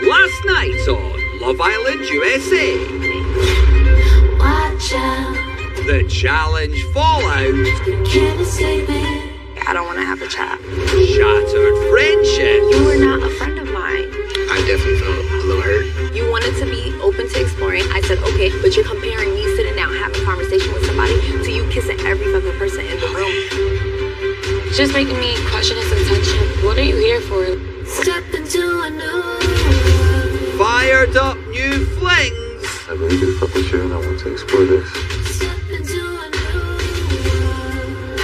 Last night on Love Island USA. Watch out. The challenge fallout. Can't escape it. I don't want to have a chat. Shattered friendship. You were not a friend of mine. I definitely felt a little hurt. You wanted to be open to exploring. I said, okay, but you're comparing me sitting down having a conversation with somebody to you kissing every fucking person in the room. It's just making me question his intention. What are you here for? Step into a new world. Fired up new flings. I really do fuck with you and I want to explore this. Step into a new world.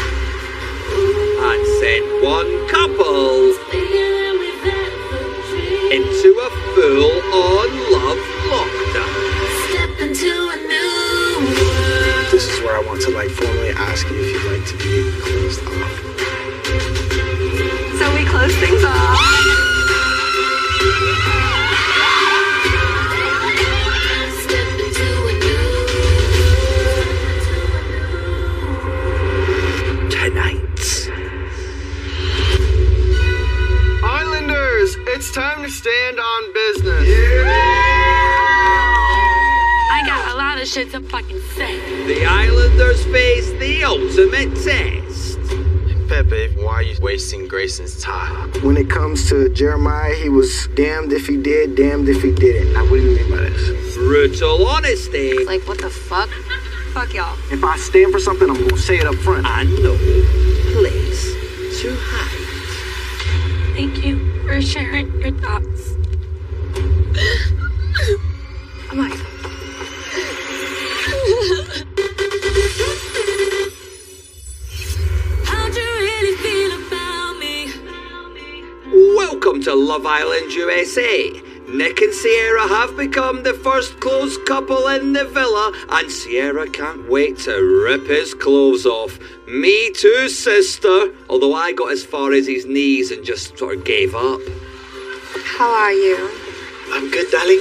And send one couple Bigger than we've ever dreamed. into a full-on love lockdown. Step into a new world. This is where I want to formally ask you if you'd like to be closed off. So we close things off. Step into a new Tonight. Islanders, it's time to stand on business. I got a lot of shit to fucking say. The Islanders face the ultimate test. Pepe, why are you wasting Grayson's time? When it comes to Jeremiah, he was damned if he did, damned if he didn't. Now, what do you mean by this? Brutal honesty. Like, what the fuck? Fuck y'all. If I stand for something, I'm gonna say it up front. And no place to hide. Thank you for sharing your thoughts. I'm like, How'd you really feel about me? Welcome to Love Island USA. Nick and Sierra have become the first close couple in the villa, and Sierra can't wait to rip his clothes off. Me too, sister. Although I got as far as his knees and just sort of gave up. how are you? I'm good, darling.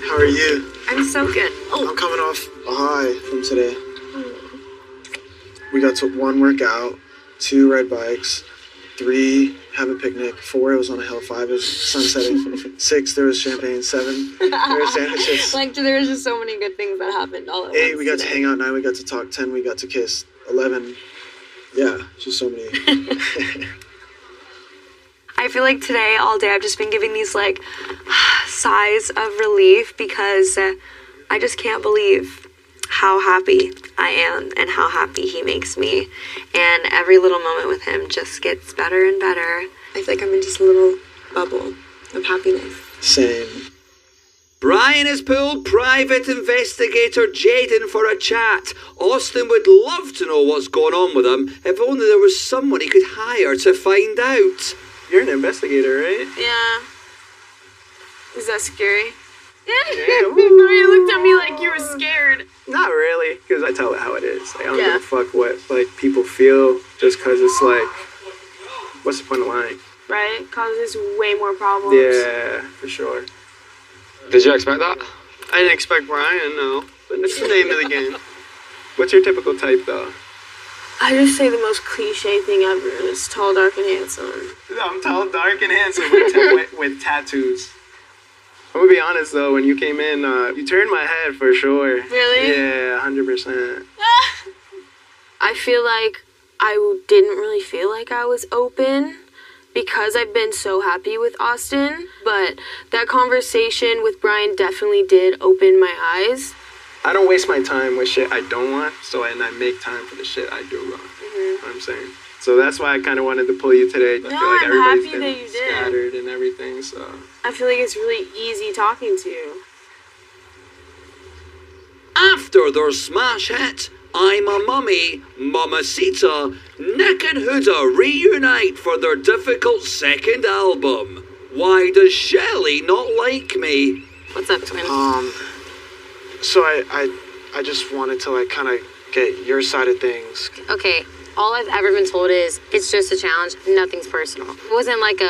How are you? I'm so good. Oh, I'm coming off a high from today. We got to 1, work out, 2, ride bikes, 3, have a picnic, 4, it was on a hill, 5, it was sunsetting, 6, there was champagne, 7, there were sandwiches, Like, there was just so many good things that happened all at once. 8, we got to hang out, 9, we got to talk, 10, we got to kiss, 11, yeah, just so many. I feel like today, all day, I've just been giving these, sighs of relief because I just can't believe how happy I am and how happy he makes me. And every little moment with him just gets better and better. I feel like I'm in just a little bubble of happiness. Same. Brian has pulled private investigator Jaden for a chat. Austin would love to know what's going on with him if only there was someone he could hire to find out. You're an investigator, right? Yeah. Is that scary? Yeah. You looked at me like you were scared. Not really, because I tell it how it is. I don't Yeah. give a fuck what people feel, just because it's what's the point of lying? Right? Causes way more problems. Yeah, for sure. Did you expect that? I didn't expect Brian, no. But it's the name of the game. What's your typical type, though? I just say the most cliche thing ever. It's tall, dark, and handsome. I'm tall, dark, and handsome with tattoos. I'm gonna be honest, though. When you came in, you turned my head for sure. Really? Yeah, 100%. I feel like I didn't really feel like I was open because I've been so happy with Austin. But that conversation with Brian definitely did open my eyes. I don't waste my time with shit I don't want, and I make time for the shit I do want. You know what I'm saying? So that's why I kind of wanted to pull you today. I feel like I'm everybody's happy been that you did. scattered and everything, so. I feel like it's really easy talking to you. After their smash hit, I'm a Mummy, Mamacita, Nick and Huda reunite for their difficult second album. Why does Shelley not like me? What's up, twin? So I just wanted to kind of get your side of things. Okay, all I've ever been told is it's just a challenge. Nothing's personal. It wasn't like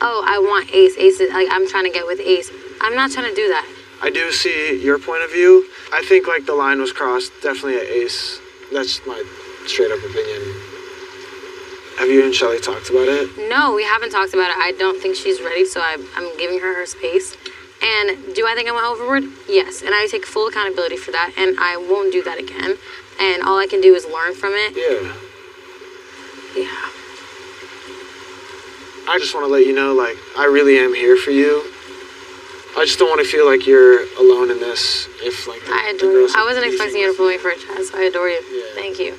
I want Ace. Ace is I'm trying to get with Ace. I'm not trying to do that. I do see your point of view. I think the line was crossed. Definitely at Ace. That's my straight up opinion. Have you and Shelly talked about it? No, we haven't talked about it. I don't think she's ready, so I'm giving her space. And do I think I went overboard? Yes, and I take full accountability for that, and I won't do that again. And all I can do is learn from it. Yeah. Yeah. I just want to let you know, like, I really am here for you. I just don't want to feel like you're alone in this. If like I adore you. I wasn't expecting you to pull me for a chat, so I adore you. Yeah. Thank you.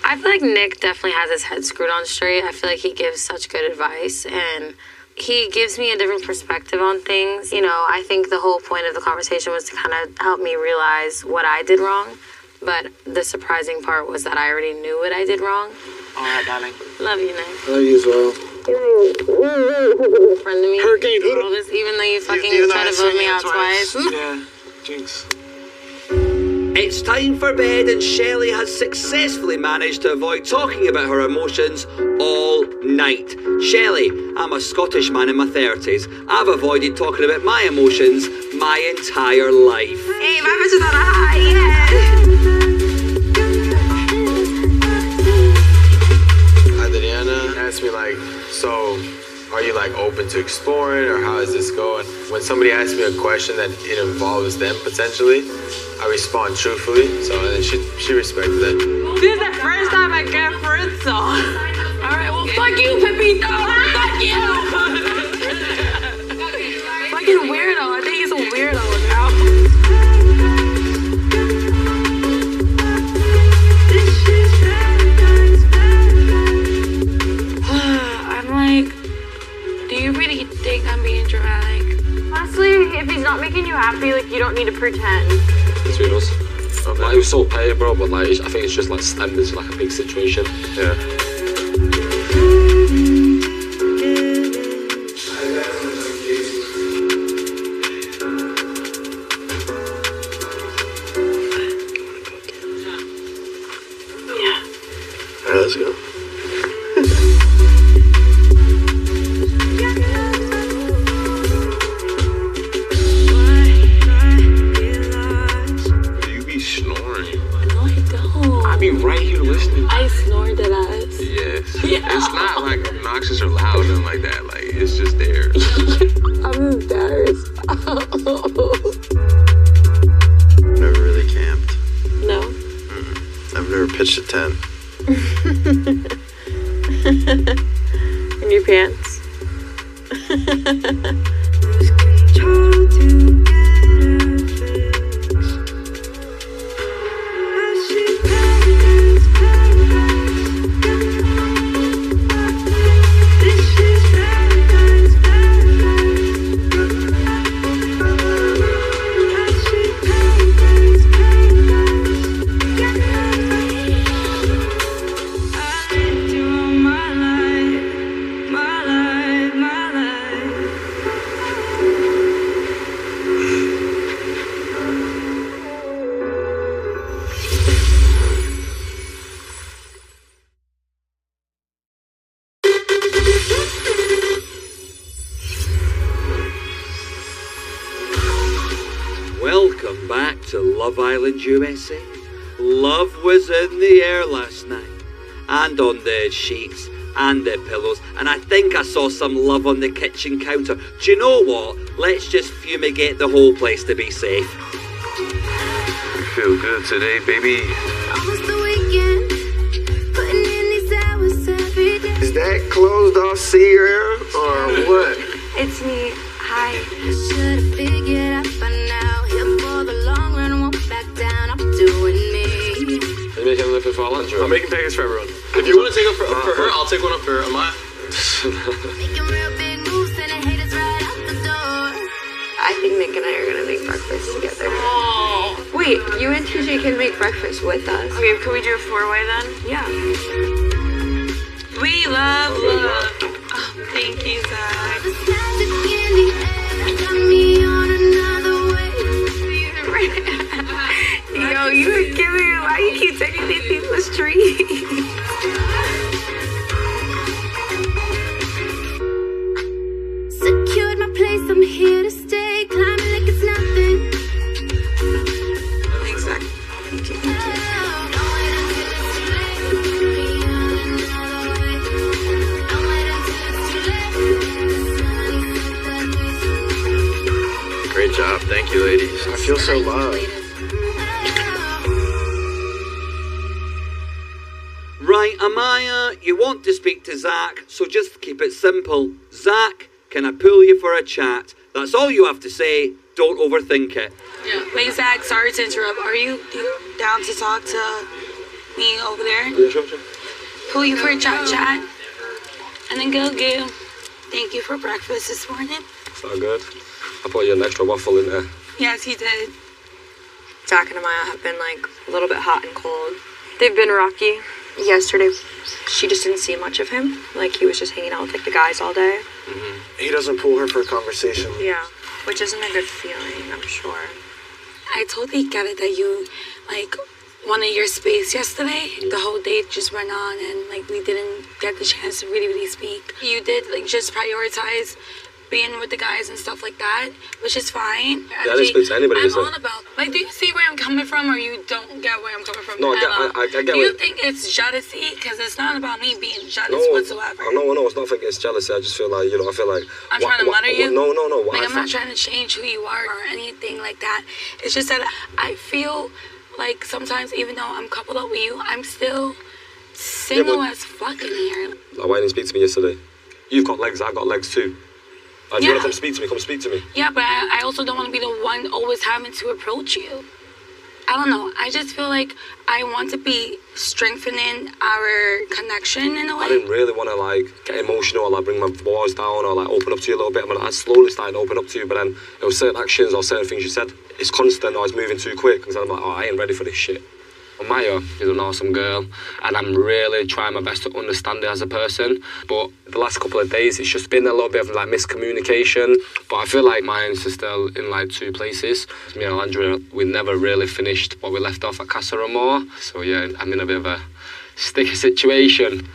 I feel like Nick definitely has his head screwed on straight. I feel like he gives such good advice, and he gives me a different perspective on things. You know, I think the whole point of the conversation was to kind of help me realize what I did wrong. But the surprising part was that I already knew what I did wrong. All right, darling. Love you, Nick. Love you as well. Friend to me. Hurricane Hood. Even though you fucking tried to vote me out twice. Yeah, jinx. It's time for bed, and Shelley has successfully managed to avoid talking about her emotions all night. Shelley, I'm a Scottish man in my 30s. I've avoided talking about my emotions my entire life. Hey, my bitch is on a high, yeah. Adriana asked me like, so are you like open to exploring, or how is this going? When somebody asks me a question that it involves them potentially, I respond truthfully, so and then she respected it. This is the first time I get friend zone. Alright, well fuck you, Pepito! Fuck you! Fucking weirdo. I think he's a weirdo now. I'm like, do you really think I'm being dramatic? Honestly, if he's not making you happy, like, you don't need to pretend. Between us. Okay. Like, it was so petty, bro, but like, I think it's just like standing into like a big situation. Yeah. All right, let's go. I be right here listening. I snored at us. Yes. Yeah. It's not like obnoxious or loud and like that. Like, it's just there. I'm embarrassed. Never really camped. No. I've never pitched a tent. In your pants. Welcome back to Love Island USA. Love was in the air last night, and on the sheets and the pillows, and I think I saw some love on the kitchen counter. Do you know what? Let's just fumigate the whole place to be safe. You feel good today, baby. Almost the weekend, putting in these hours every day. Is that closed off Sierra or what? It's me. Hi. Should've figured out by now. Here for the long run, won't back down. I'm doing me. Are you making anything for our lunch? I'm making pancakes for everyone. If you want to take one for her, I'll take one up for Amaya. Making real big moves, sending haters right out the door. I think Nick and I are gonna make breakfast together. Wait, you and TJ can make breakfast with us. Okay, can we do a four-way then? Yeah. We love love. Oh, thank you, Zach. This magic in the air got me on another wave. Yo, you were giving me, why you keep taking these people's trees? Secured my place, I'm here to stay. Climbing like it's nothing. Thanks, Zach. Thank you. Don't wait until it's too late. Be on another way. Thank you, ladies. I feel so loved. Right, Amaya, you want to speak to Zach, so just keep it simple. Zach, can I pull you for a chat? That's all you have to say. Don't overthink it. Yeah. Wait, Zach, sorry to interrupt. Are you down to talk to me over there? Yeah, sure. Pull you for a chat. And then go. Thank you for breakfast this morning. It's not good. I put you an extra waffle in there. Yes, you did. Zach and Amaya have been like a little bit hot and cold. They've been rocky. Yesterday, she just didn't see much of him. Like he was just hanging out with like the guys all day. He doesn't pull her for a conversation. Yeah, which isn't a good feeling, I'm sure. I totally get it that you, like, wanted your space yesterday. The whole date just went on and, like, we didn't get the chance to really speak. You did, like, just prioritize being with the guys and stuff like that, which is fine. Yeah, I didn't speak to anybody. I'm all about, like, do you see where I'm coming from, or you don't get where I'm coming from? No, I get Do you think it's jealousy? Because it's not about me being jealous whatsoever. No, it's not like it's jealousy. I just feel like, I feel like... I'm trying to mutter you? No. Like, I'm not trying to change who you are or anything like that. It's just that I feel like sometimes, even though I'm coupled up with you, I'm still single as fuck in here. Like, why didn't you speak to me yesterday? You've got legs, I've got legs too. If you want to come speak to me. Yeah, but I also don't want to be the one always having to approach you. I don't know. I just feel like I want to be strengthening our connection in a way. I didn't really want to, like, get emotional or, like, bring my voice down or, like, open up to you a little bit. I mean, I slowly started to open up to you, but then there were certain actions or certain things you said. It's constant or it's moving too quick. Because I'm like, I ain't ready for this shit. Maya is an awesome girl, and I'm really trying my best to understand her as a person. But the last couple of days, it's just been a little bit of, like, miscommunication. But I feel like my is still in, like, two places. Me and Andrea, we never really finished what we left off at Casa Amor. So, yeah, I'm in a bit of a sticky situation.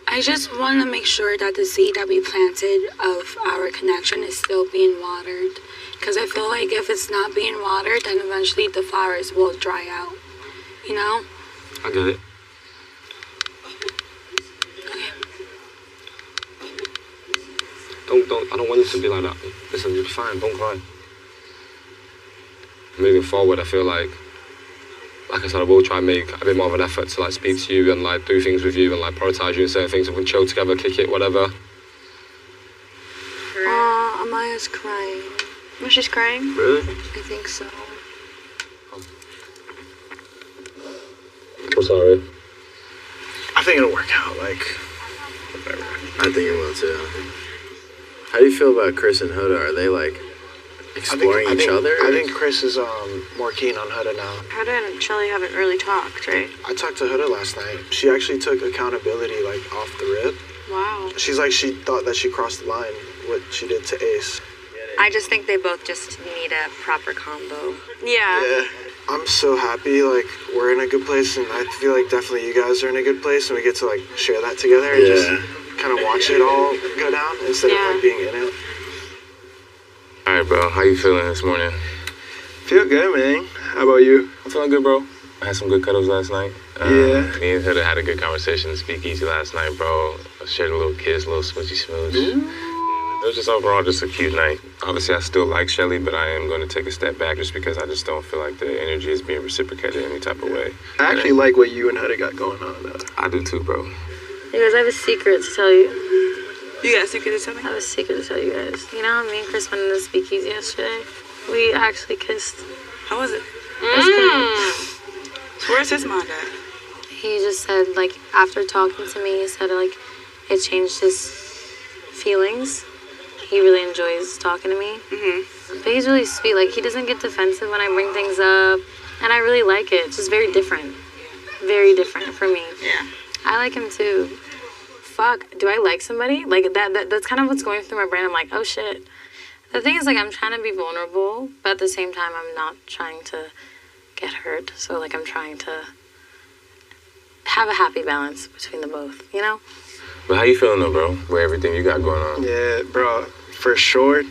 I just want to make sure that the seed that we planted of our connection is still being watered. Because I feel like if it's not being watered, then eventually the flowers will dry out. You know? I get it. Okay. I don't want you to be like that. Listen, you'll be fine, don't cry. Moving forward, I feel like I said, I will try and make a bit more of an effort to, like, speak to you and, like, do things with you and, like, prioritise you in certain things. If we can chill together, kick it, whatever. Amaya's crying. Oh, she's crying? Really? I think so. I'm sorry. I think it'll work out, like, whatever. I think it will too. How do you feel about Chris and Huda? Are they, like, exploring each other? I think Chris is more keen on Huda now. Huda and Shelly haven't really talked, right? I talked to Huda last night. She actually took accountability, like, off the rip. Wow. She's like, she thought that she crossed the line, what she did to Ace. I just think they both just need a proper combo. Yeah. I'm so happy, like, we're in a good place, and I feel like definitely you guys are in a good place, and we get to, like, share that together and just kind of watch it all go down instead of, like, being in it. All right, bro. How you feeling this morning? Feel good, man. How about you? I'm feeling good, bro. I had some good cuddles last night. Me and Huda had a good conversation in Speakeasy last night, bro. I shared a little kiss, a little smoochy smooch. It was just overall just a cute night. Obviously, I still like Shelly, but I am going to take a step back just because I just don't feel like the energy is being reciprocated any type of way. I actually like what you and Huda got going on. I do too, bro. You guys, I have a secret to tell you. You got a secret to tell me? I have a secret to tell you guys. You know how me and Chris went in the Speakeasy yesterday? We actually kissed. How was it? Where's his mom at? He just said, like, after talking to me, he said, like, it changed his feelings. He really enjoys talking to me. But he's really sweet. Like, he doesn't get defensive when I bring things up. And I really like it. It's just very different. Very different for me. Yeah. I like him too. Fuck, do I like somebody? Like, that's kind of what's going through my brain. I'm like, oh shit. The thing is, like, I'm trying to be vulnerable, but at the same time, I'm not trying to get hurt. So, like, I'm trying to have a happy balance between the both, you know? But how you feeling though, bro? With everything you got going on? Yeah, bro. For sure,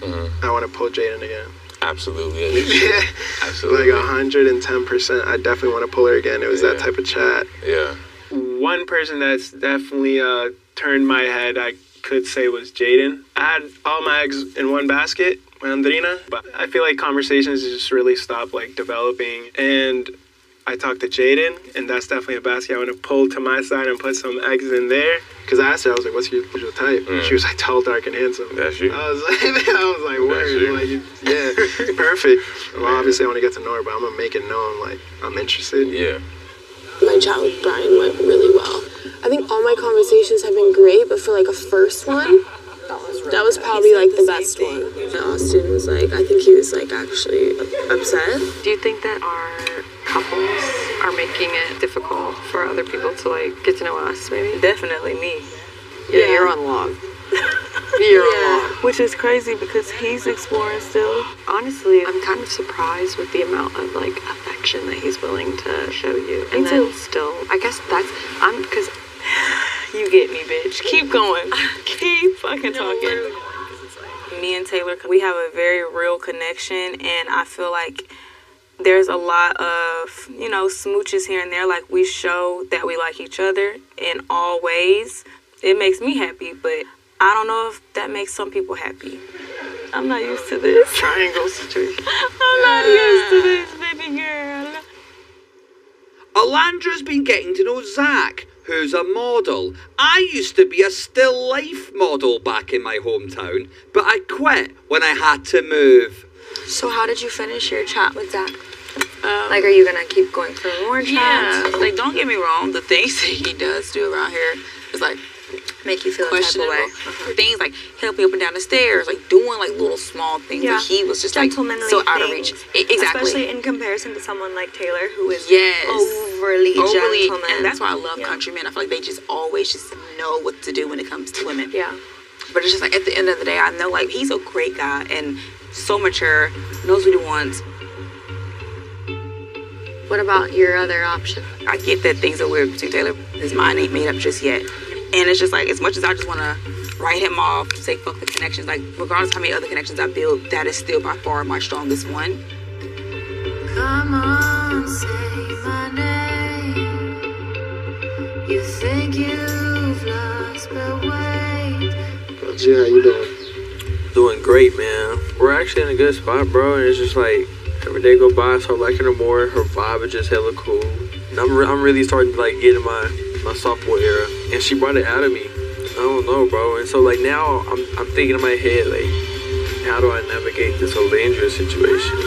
I want to pull Jaden again. Absolutely. Yeah. Absolutely. Like 110%. I definitely want to pull her again. It was that type of chat. Yeah. One person that's definitely turned my head, I could say, was Jaden. I had all my eggs in one basket, Andrina, but I feel like conversations just really stop like developing. And I talked to Jaden, and that's definitely a basket I want to pull to my side and put some eggs in there. Because I asked her, I was like, what's your type? She was like, tall, dark, and handsome. That's you. I was like, word. Like, yeah, perfect. Well, obviously I want to get to know her, but I'm going to make it known, like, I'm interested. Yeah. My chat with Brian went really well. I think all my conversations have been great, but for like a first one, that was probably like the best one. Austin was like, I think he was like actually upset. Do you think that our couples are making it difficult for other people to like get to know us, maybe? Definitely me. Yeah, you're on log. You're on log. Which is crazy because he's exploring still. Honestly, I'm kind of surprised with the amount of like affection that he's willing to show you. And Me then too. still, I guess because you get me, bitch. Keep going. Keep fucking talking. Me and Taylor, we have a very real connection, and I feel like there's a lot of, smooches here and there. Like, we show that we like each other in all ways. It makes me happy, but I don't know if that makes some people happy. I'm not used to this. Triangle situation. I'm not used to this, baby girl. Alandra's been getting to know Zach, who's a model. I used to be a still life model back in my hometown, but I quit when I had to move. So how did you finish your chat with Zach? Like, are you gonna keep going for more chats? Yeah, like, don't get me wrong. The things that he does do around here is like make you feel questionable. questionable. Things like help me up and down the stairs, like doing like little small things. Yeah. But he was just like Gentlemanly so out of things. reach. Exactly. Especially in comparison to someone like Taylor, who is overly gentleman. and that's why I love countrymen. I feel like they just always just know what to do when it comes to women. Yeah. But it's just like at the end of the day, I know like he's a great guy and so mature, knows what he wants. What about your other option? I get that things are weird between Taylor. His mind ain't made up just yet. And it's just like, as much as I just want to write him off, say fuck the connections, like regardless of how many other connections I build, that is still by far my strongest one. Come on, say my name. You think you've lost, but wait. G, how you doing? Doing great, man. We're actually in a good spot, bro. And it's just like every day go by, I start liking her more. Her vibe is just hella cool. And I'm really starting to like get in my sophomore era, and she brought it out of me. I don't know, bro. And so like now I'm thinking in my head like, how do I navigate this whole dangerous situation?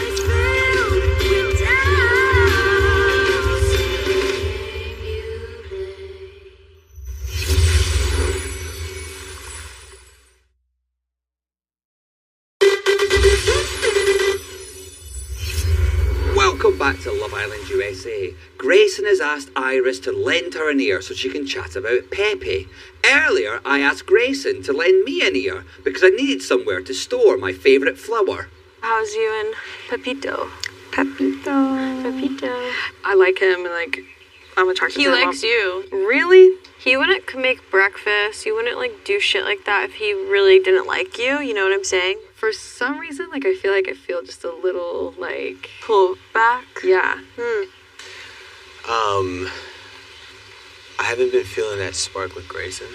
Welcome back to Love Island USA. Grayson has asked Iris to lend her an ear so she can chat about Pepe. Earlier, I asked Grayson to lend me an ear because I needed somewhere to store my favourite flower. How's you and Pepito? Pepito. I like him and like I'm attracted He to him. likes you. Really? He wouldn't make breakfast. He wouldn't like do shit like that if he really didn't like you. You know what I'm saying? For some reason, like I feel just a little like Pull back. yeah. I haven't been feeling that spark with Grayson.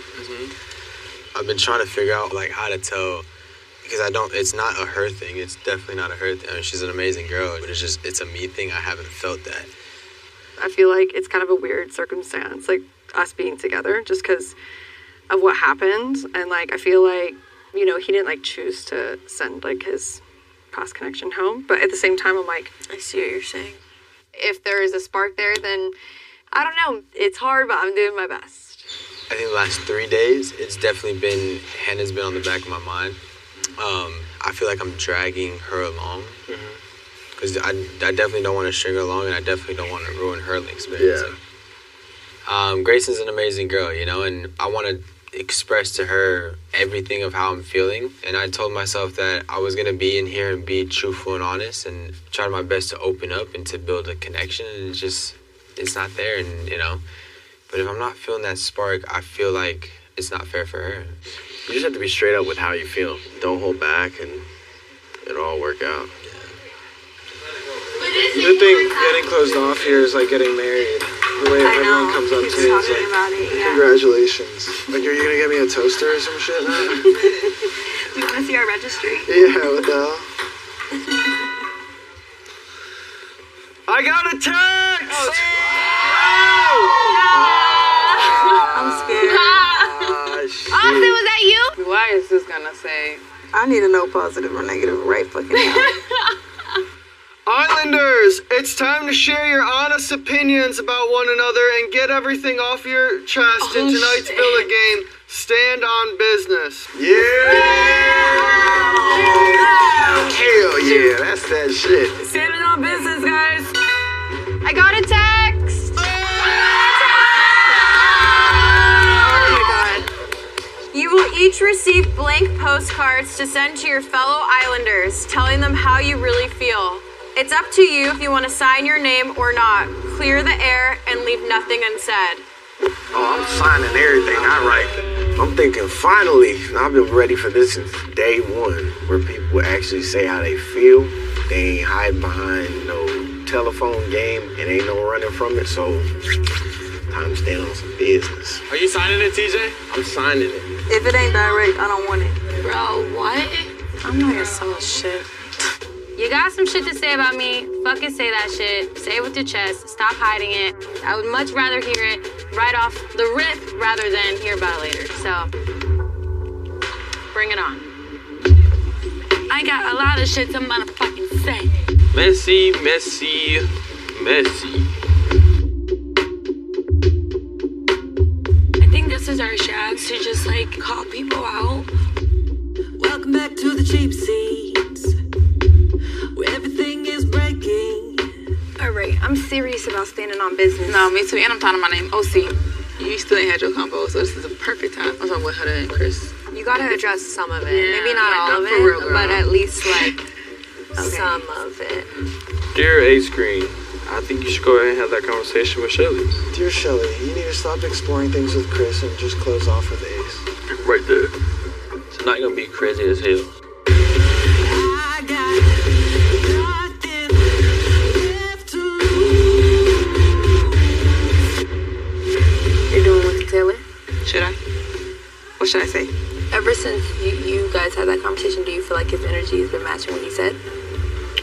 I've been trying to figure out like how to tell, because it's not a her thing. It's definitely not a her thing. I mean, she's an amazing girl, but it's a me thing. I haven't felt that. I feel like it's kind of a weird circumstance, like us being together, just because of what happened, and like I feel like he didn't like choose to send like his past connection home, but at the same time I'm like, I see what you're saying. If there is a spark there, then I don't know. It's hard, but I'm doing my best. I think the last 3 days, it's definitely been, Hannah's been on the back of my mind. I feel like I'm dragging her along. Because I definitely don't want to string her along, and I definitely don't want to ruin her experience. Yeah. Grayson's an amazing girl, and I want to express to her everything of how I'm feeling. And I told myself that I was going to be in here and be truthful and honest and try my best to open up and to build a connection. And it's not there, and but if I'm not feeling that spark, I feel like it's not fair for her. You just have to be straight up with how you feel. Don't hold back, and it'll all work out. The thing getting closed off here is like getting married. The way everyone comes up to me is like, Congratulations. Like, are you gonna get me a toaster or some shit now? Do you want to see our registry? Yeah, what the hell? I got a text! I'm scared. Austin, was that you? Why is this gonna say? I need to know positive or negative right fucking now. Islanders, it's time to share your honest opinions about one another and get everything off your chest in tonight's Villa game. Stand on business. Yeah! Hell yeah, that's that shit. Standing on business, guys. I got a text. Oh my god. You will each receive blank postcards to send to your fellow Islanders, telling them how you really feel. It's up to you if you want to sign your name or not. Clear the air and leave nothing unsaid. Oh, I'm signing everything I write. I'm thinking finally, I've been ready for this since day one, where people actually say how they feel. They ain't hiding behind no telephone game and ain't no running from it, so time to stand on some business. Are you signing it, TJ? I'm signing it. If it ain't direct, I don't want it. Bro, what? I'm not gonna sell shit. You got some shit to say about me, fucking say that shit. Say it with your chest. Stop hiding it. I would much rather hear it right off the rip rather than hear about it later. So, bring it on. I got a lot of shit to motherfucking say. Messy, messy, messy. I think this is our chance to just like call people out. Welcome back to the cheap seats, where everything is breaking. Alright, I'm serious about standing on business. No, me too. And I'm talking my name, OC. You still ain't had your combo, so this is a perfect time. I'm talking with Huda and Chris. You gotta address some of it. Yeah, Maybe not all of for it, real, girl. but at least like some of it. Dear Ace Green, I think you should go ahead and have that conversation with Shelly. Dear Shelly, you need to stop exploring things with Chris and just close off with Ace. Right there. Tonight gonna be crazy as hell. I got nothing left to lose. You're doing with Taylor? Should I? What should I say? Ever since you guys had that conversation, do you feel like his energy has been matching what he said?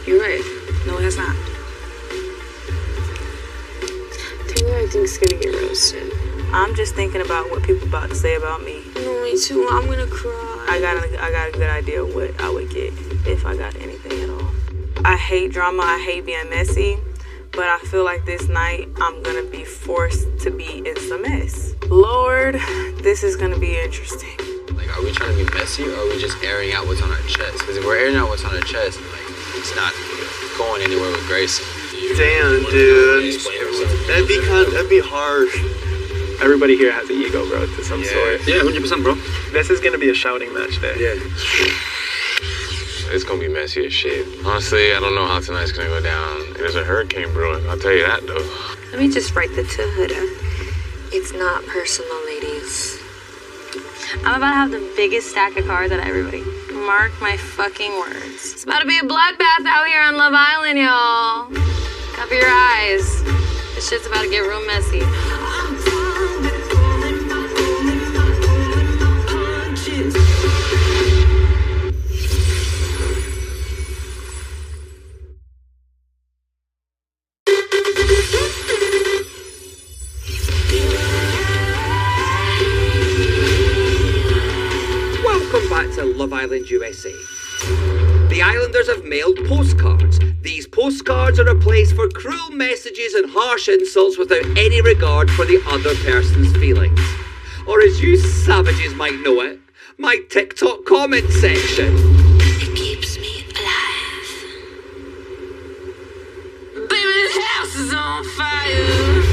You're right. No, it has not. Taylor, I think, is gonna get roasted. I'm just thinking about what people about to say about me. No, me too. I'm gonna cry. I got a good idea of what I would get if I got anything at all. I hate drama. I hate being messy. But I feel like this night I'm gonna be forced to be in some mess. Lord, this is gonna be interesting. Like, are we trying to be messy or are we just airing out what's on our chest? Because if we're airing out what's on our chest, like, it's not going anywhere with Grace. Damn, dude. That'd be harsh. Everybody here has an ego, bro, to some sort. Yeah, 100%, bro. This is gonna be a shouting match day. Yeah. It's gonna be messy as shit. Honestly, I don't know how tonight's gonna go down. There's a hurricane brewing, I'll tell you that though. Let me just write that to Huda. It's not personal, ladies. I'm about to have the biggest stack of cards out of everybody. Mark my fucking words. It's about to be a bloodbath out here on Love Island, y'all. Cover your eyes. This shit's about to get real messy. Welcome back to Love Island USA. The Islanders have mailed postcards. These postcards are a place for cruel messages and harsh insults without any regard for the other person's feelings. Or as you savages might know it, my TikTok comment section. It keeps me alive. Baby, this house is on fire.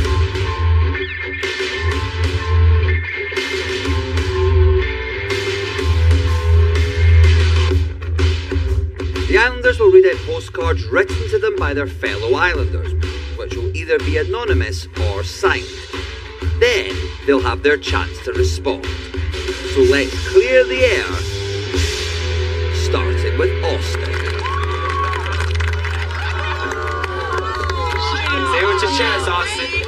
The Islanders will read out postcards written to them by their fellow Islanders, which will either be anonymous or signed. Then they'll have their chance to respond. So let's clear the air, starting with Austin. Say it with your chest, Austin.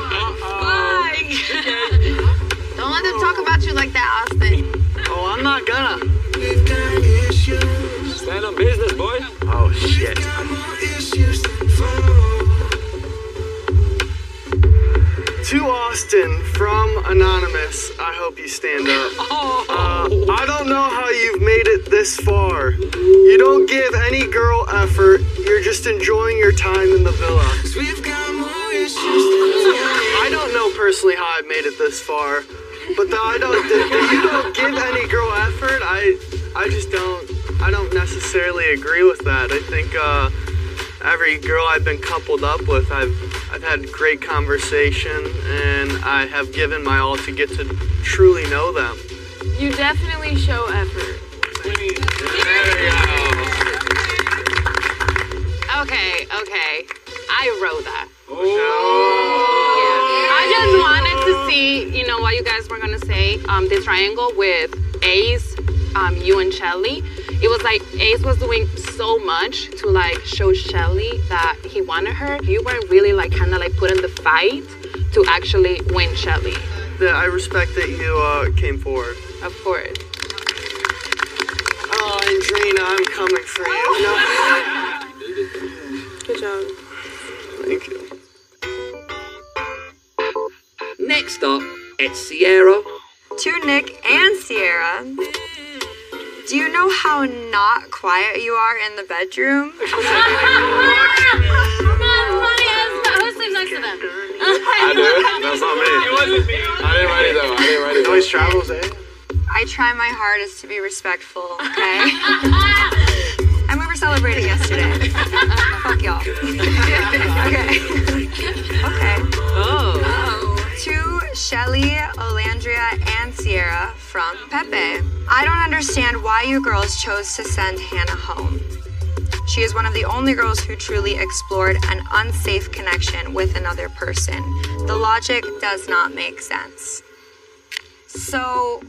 Don't let them talk about you like that, Austin. Oh, I'm not gonna. Stand on business, boy. Oh, shit. Austin from Anonymous. I hope you stand up. I don't know how you've made it this far. You don't give any girl effort. You're just enjoying your time in the villa. I don't know personally how I've made it this far, but you don't give any girl effort. I don't necessarily agree with that. I think every girl I've been coupled up with, I've had great conversation, and I have given my all to get to truly know them. You definitely show effort. There we go. Okay. I wrote that. Oh. I just wanted to see, what you guys were gonna say. The triangle with Ace, you and Shelly. It was like Ace was doing so much to like show Shelly that he wanted her. You weren't really like kind of like put in the fight to actually win Shelly. I respect that you came forward. Of course. Oh, Andrina, I'm coming for you. Good job. Thank you. Next up, it's Sierra. To Nick and Sierra, do you know how not quiet you are in the bedroom? Who sleeps next to them? I do. That's not me. It wasn't me. I didn't write it though. Noise travels, eh? I try my hardest to be respectful, okay? And we were celebrating yesterday. Fuck y'all. Okay. Oh. To Shelly, Olandria, and Sierra from Pepe. I don't understand why you girls chose to send Hannah home. She is one of the only girls who truly explored an unsafe connection with another person. The logic does not make sense. So,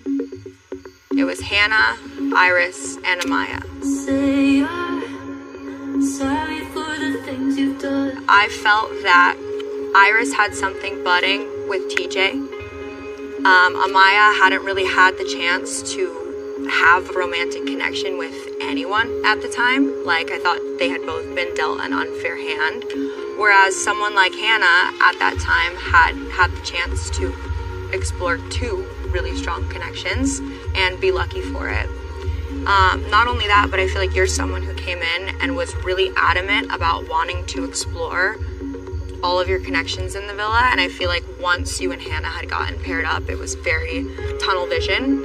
it was Hannah, Iris, and Amaya. Say you're sorry for the things you've done. I felt that Iris had something budding with TJ. Amaya hadn't really had the chance to have a romantic connection with anyone at the time. Like, I thought they had both been dealt an unfair hand. Whereas someone like Hannah at that time had the chance to explore two really strong connections and be lucky for it. Not only that, but I feel like you're someone who came in and was really adamant about wanting to explore all of your connections in the villa, and I feel like once you and Hannah had gotten paired up, it was very tunnel vision.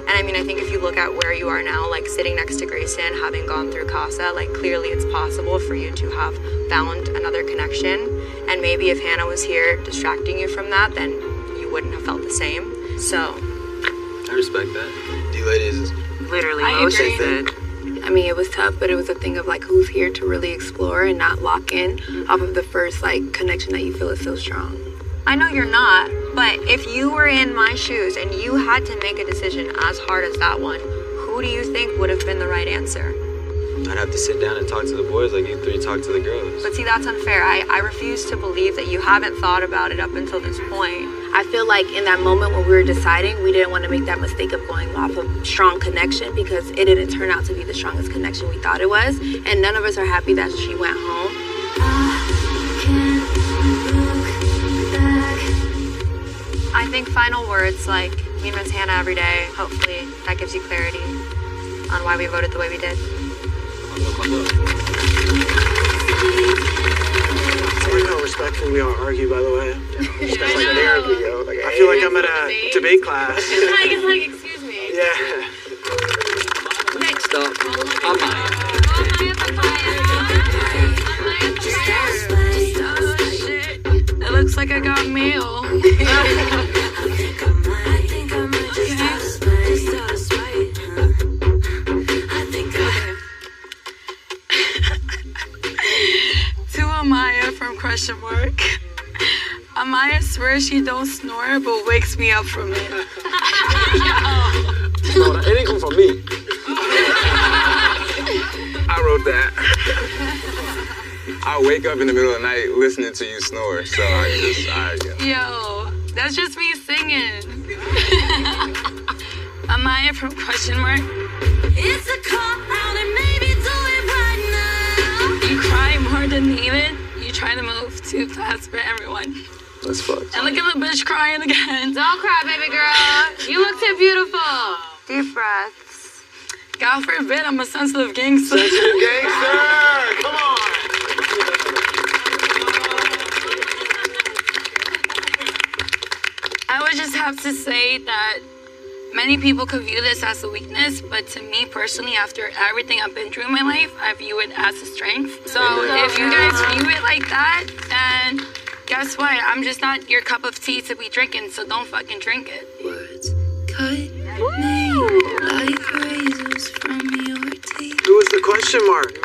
And I mean, I think if you look at where you are now, like sitting next to Grayson, having gone through Casa, like clearly it's possible for you to have found another connection. And maybe if Hannah was here distracting you from that, then you wouldn't have felt the same. So I respect that. You ladies. Literally, I most agree. said. I mean, it was tough, but it was a thing of like who's here to really explore and not lock in off of the first like connection that you feel is so strong. I know you're not, but if you were in my shoes and you had to make a decision as hard as that one, who do you think would have been the right answer? I'd have to sit down and talk to the boys like you three talk to the girls. But see, that's unfair. I refuse to believe that you haven't thought about it up until this point. I feel like in that moment when we were deciding, we didn't want to make that mistake of going off of strong connection because it didn't turn out to be the strongest connection we thought it was. And none of us are happy that she went home. I think final words like, we miss Hannah every day. Hopefully that gives you clarity on why we voted the way we did. Sorry how respectful we all argue, by the way. It's like therapy, yo. Like, I feel like I'm at a debate class. It's like, excuse me. Yeah. Next up, Amaya. It looks like I got mail. To Amaya from question mark. Amaya swears she don't snore but wakes me up from it. No, it didn't come from me. I wrote that. I wake up in the middle of the night listening to you snore, so Yo, that's just me singing. Amaya from question mark. It's a call out and maybe do it right now. You cry more than David. You try to move too fast for everyone. That's fucked. And look at the bitch crying again. Don't cry, baby girl. You look too beautiful. Deep breaths. God forbid I'm a sensitive gangster. Sensitive gangster! Come on! I would just have to say that many people could view this as a weakness, but to me personally, after everything I've been through in my life, I view it as a strength. So if you guys view it like that, then guess what? I'm just not your cup of tea to be drinking, so don't fucking drink it. Words cut me like razors from your teeth. Who was the question mark?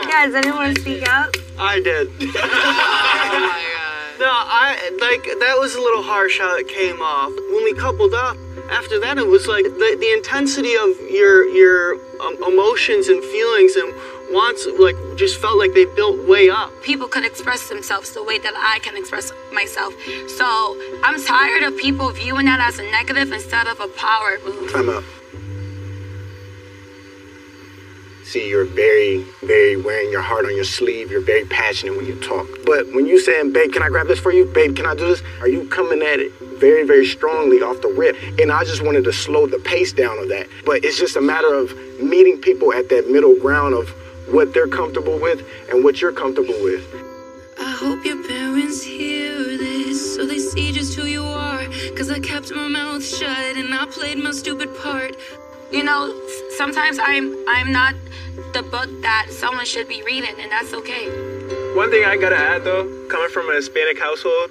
Yeah, does anyone want to speak up? I did. No, that was a little harsh how it came off. When we coupled up, after that it was like the intensity of your emotions and feelings and wants, like, just felt like they built way up. People could express themselves the way that I can express myself. So I'm tired of people viewing that as a negative instead of a power move. Time out. See, you're very, very wearing your heart on your sleeve. You're very passionate when you talk. But when you saying, babe, can I grab this for you? Babe, can I do this? Are you coming at it very, very strongly off the rip? And I just wanted to slow the pace down of that. But it's just a matter of meeting people at that middle ground of what they're comfortable with and what you're comfortable with. I hope your parents hear this, so they see just who you are. Cause I kept my mouth shut and I played my stupid part. You know, sometimes I'm not the book that someone should be reading, and that's okay. One thing I gotta add though, coming from a Hispanic household,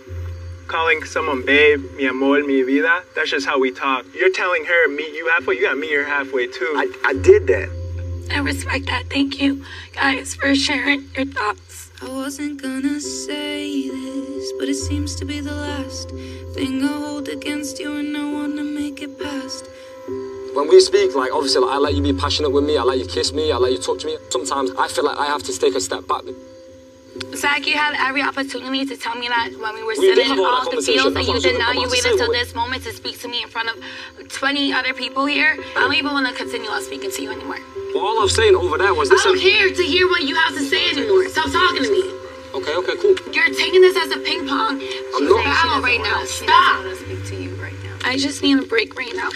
calling someone babe, mi amor, mi vida, that's just how we talk. You're telling her, meet you halfway, you gotta meet her halfway too. I did that. I respect that. Thank you, guys, for sharing your thoughts. I wasn't gonna say this, but it seems to be the last thing I hold against you, and I wanna make it past. When we speak, like, obviously, like, I let you be passionate with me, I let you kiss me, I let you touch me. Sometimes I feel like I have to take a step back. Zach, you had every opportunity to tell me that when we were sitting off the field, and you did not. You waited until this moment to speak to me in front of 20 other people here. I don't even want to continue on speaking to you anymore. Well, all I was saying over there was this. I don't care to hear what you have to say anymore. Stop talking to me. Okay, cool. You're taking this as a ping pong battle right now. Stop. I speak to you right now. I just need a break right now.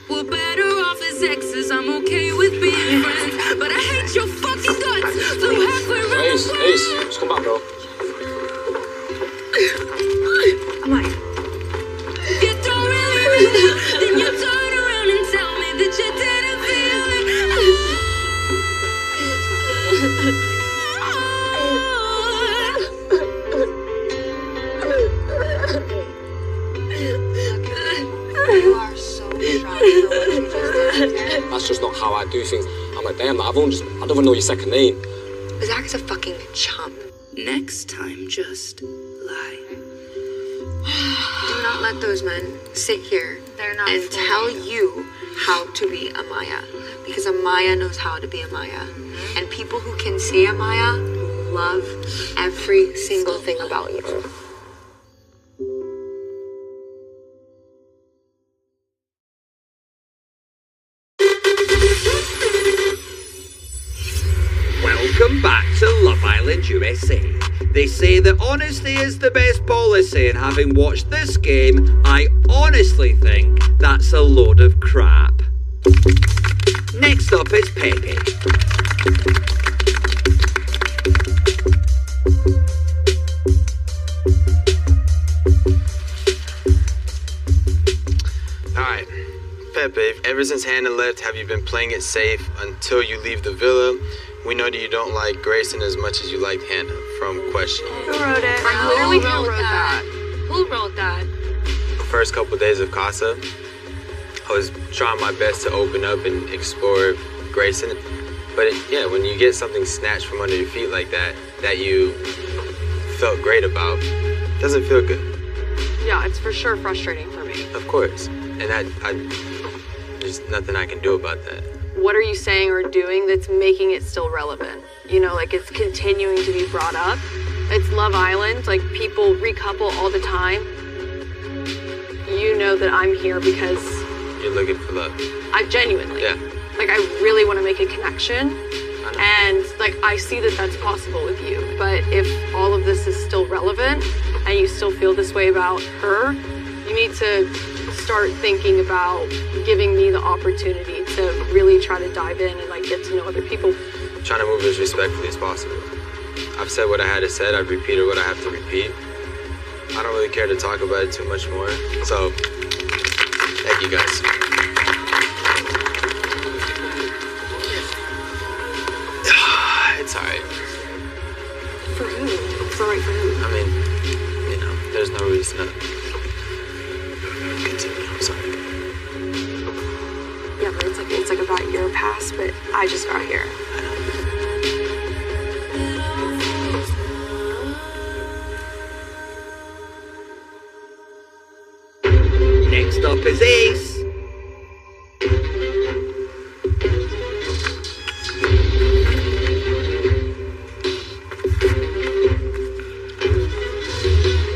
We're better off as exes, I'm okay with being friends, but I hate your fucking guts, so halfway around Ace, just come back, bro. I'm like, you don't really mean it, then you turn around and tell me that you didn't feel You are so strong. That's just not how I do things. I'm like, damn, I don't even know your second name. Zach is a fucking chump. Next time, just lie. Do not let those men sit here and tell you how to be Amaya. Because Amaya knows how to be Amaya. And people who can see Amaya love every single thing about you. Welcome back to Love Island USA. They say that honesty is the best policy, and having watched this game, I honestly think that's a load of crap. Next up is Pepe. Alright, Pepe, ever since Hannah left, have you been playing it safe until you leave the villa? We know that you don't like Grayson as much as you liked Hannah, from question. Who wrote it? Who wrote that? Who wrote that? The first couple days of Casa, I was trying my best to open up and explore Grayson. But when you get something snatched from under your feet like that, that you felt great about, it doesn't feel good. Yeah, it's for sure frustrating for me. Of course. And there's nothing I can do about that. What are you saying or doing that's making it still relevant? You know, like it's continuing to be brought up. It's Love Island, like people recouple all the time. You know that I'm here because You're looking for love. I genuinely, Yeah. like I really want to make a connection. And like, I see that that's possible with you. But if all of this is still relevant and you still feel this way about her, you need to start thinking about giving me the opportunity to really try to dive in and like get to know other people. I'm trying to move as respectfully as possible. I've said what I had to say. I've repeated what I have to repeat. I don't really care to talk about it too much more. So, thank you guys. It's alright. For who? It's alright for who? I mean, you know, there's no reason to continue. I'm sorry. Yeah, but it's like about your past, but I just got here. Next up is Ace.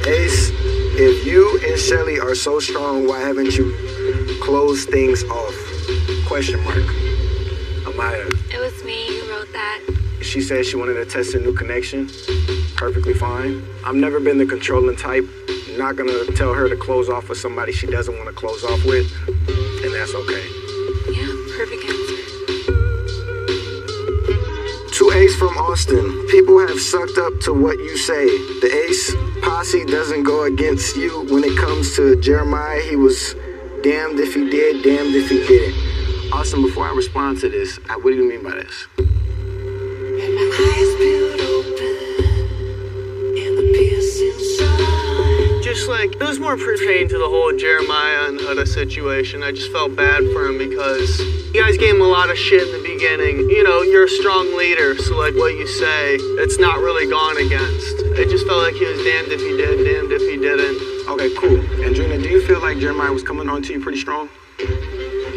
Ace, if you and Shelly are so strong, why haven't you closed things off? Question mark. Amaya. It was me who wrote that. She said she wanted to test a new connection. Perfectly fine. I've never been the controlling type. Not gonna tell her to close off with somebody she doesn't want to close off with, and that's okay. Yeah, perfect answer. To Ace from Austin, people have sucked up to what you say. The Ace posse doesn't go against you when it comes to Jeremiah. He was damned if he did, damned if he didn't. Austin, before I respond to this, what do you mean by this? Just like, it was more pertaining to the whole Jeremiah and Huda situation. I just felt bad for him because you guys gave him a lot of shit in the beginning. You know, you're a strong leader, so like what you say, it's not really gone against. I just felt like he was damned if he did, damned if he didn't. Okay, cool. And Drina, do you feel like Jeremiah was coming on to you pretty strong?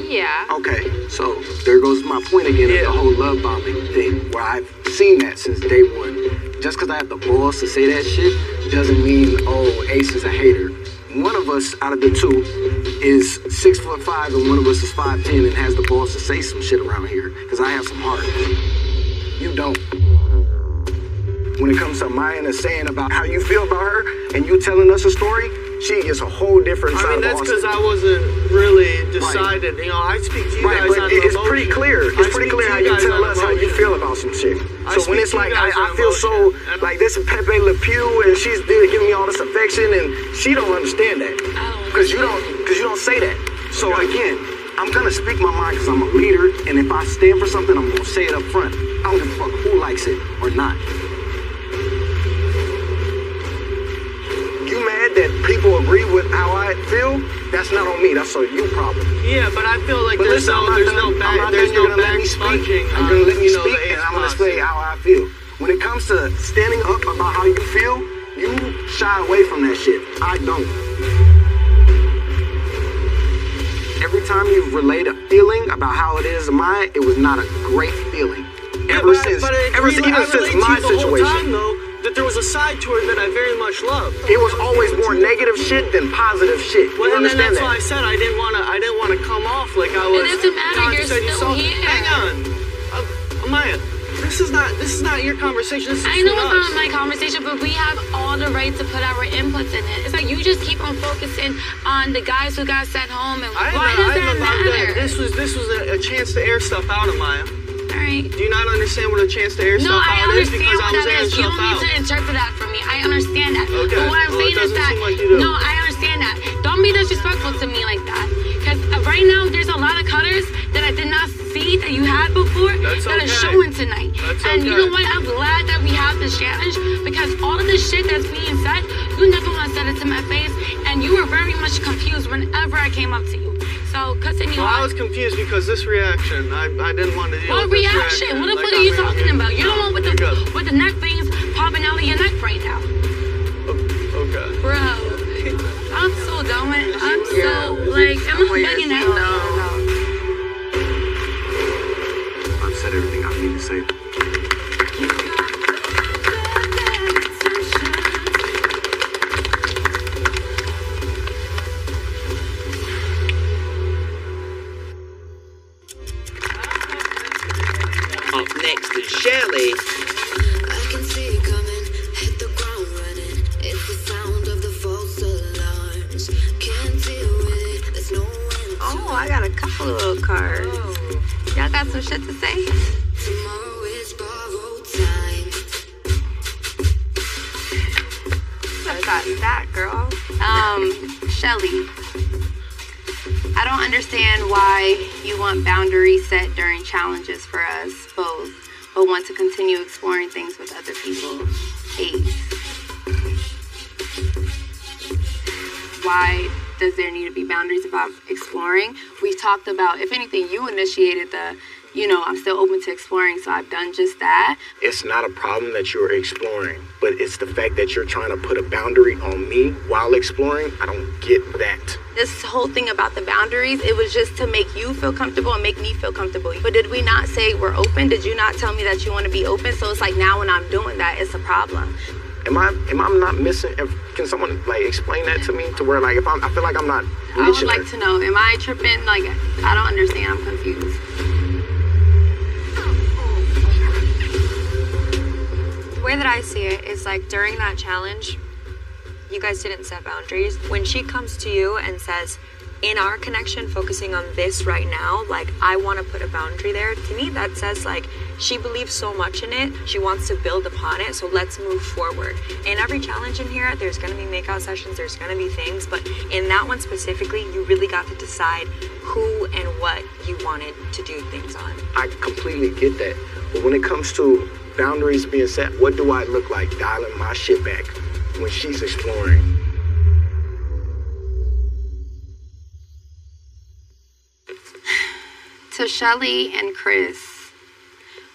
Yeah. Okay, so there goes my point again of the whole love bombing thing, where I've seen that since day one. Just because I have the balls to say that shit doesn't mean, oh, Ace is a hater. One of us out of the two is 6'5" and one of us is 5'10" and has the balls to say some shit around here, because I have some heart. You don't. When it comes to Maya and saying about how you feel about her and you telling us a story, she is a whole different side. I mean, that's because I wasn't really decided. Right. You know, I speak to you guys but on it's emotion. pretty clear. It's pretty clear how you tell us how you feel about some shit. So when it's like, I feel so, like this is Pepe Le Pew and she's giving me all this affection and she don't understand that. Because you don't say that. So again, I'm going to speak my mind because I'm a leader, and if I stand for something, I'm going to say it up front. I don't give a fuck who likes it or not. You mad that people agree with how I feel? That's not on me. That's a you problem. Yeah, but I feel like But there's listen, no back sponging. I'm gonna let me speak, and I'm gonna say how I feel. When it comes to standing up about how you feel, you shy away from that shit. I don't. Every time you relate a feeling about how it is mine, it was not a great feeling. Even since my situation. That there was a side to her that I very much loved. It was always more negative shit than positive shit. Well, You and then understand that's that? why I said I didn't want to come off like I was. It doesn't matter. You're still here. Hang on, Amaya. This is not your conversation. This is I know it's between not my conversation, but we have all the right to put our inputs in it. It's like you just keep on focusing on the guys who got sent home, and why does that matter? This was a chance to air stuff out, Amaya. Alright. Do you not understand what a chance to air stuff out is? Because I was airing You stuff don't need out. to interpret that for me. I understand that. Okay. But what I'm Well, it saying is doesn't that seem like you do. no, I understand that. Don't be disrespectful to me like that. Because right now there's a lot of cutters that I did not see that you had before that are showing tonight. And you know what? I'm glad that we have this challenge because all of this shit that's being said, you never want to say it to my face, and you were very much confused whenever I came up to you. So continue Well, on. I was confused because this reaction, I didn't want to deal What with this reaction? What the Like, fuck are you talking about? You're the one with the neck veins popping out of your neck right now. Okay. Bro, I'm so done with it. I'm so, like, am I begging out? No. I've said everything I need to say. Up next and Shelley. I can see it coming, hit the ground running. It's the sound of the false alarms. Can't deal with it, there's no end. Oh, I got a couple of little cards. Y'all got some shit to say? Tomorrow is borrowed time. I got that, girl. Shelly, I don't understand why you want boundaries set during challenges for us both, but want to continue exploring things with other people. Ace. Why does there need to be boundaries about exploring? We've talked about, if anything, you initiated the, I'm still open to exploring, so I've done just that. It's not a problem that you're exploring, but it's the fact that you're trying to put a boundary on me while exploring. I don't get that. This whole thing about the boundaries, it was just to make you feel comfortable and make me feel comfortable. But did we not say we're open? Did you not tell me that you want to be open? So it's like now when I'm doing that, it's a problem. Am I not missing? Can someone explain that to me to where I feel like I'm not I would like to know, am I tripping? I don't understand, I'm confused. The way that I see it is during that challenge, you guys didn't set boundaries. When she comes to you and says, in our connection, focusing on this right now, I want to put a boundary there. To me, that says she believes so much in it. She wants to build upon it. So let's move forward. In every challenge in here, there's going to be makeout sessions. There's going to be things. But in that one specifically, you really got to decide who and what you wanted to do things on. I completely get that. But when it comes to boundaries being set, what do I look like dialing my shit back when she's exploring? To Shelly and Chris,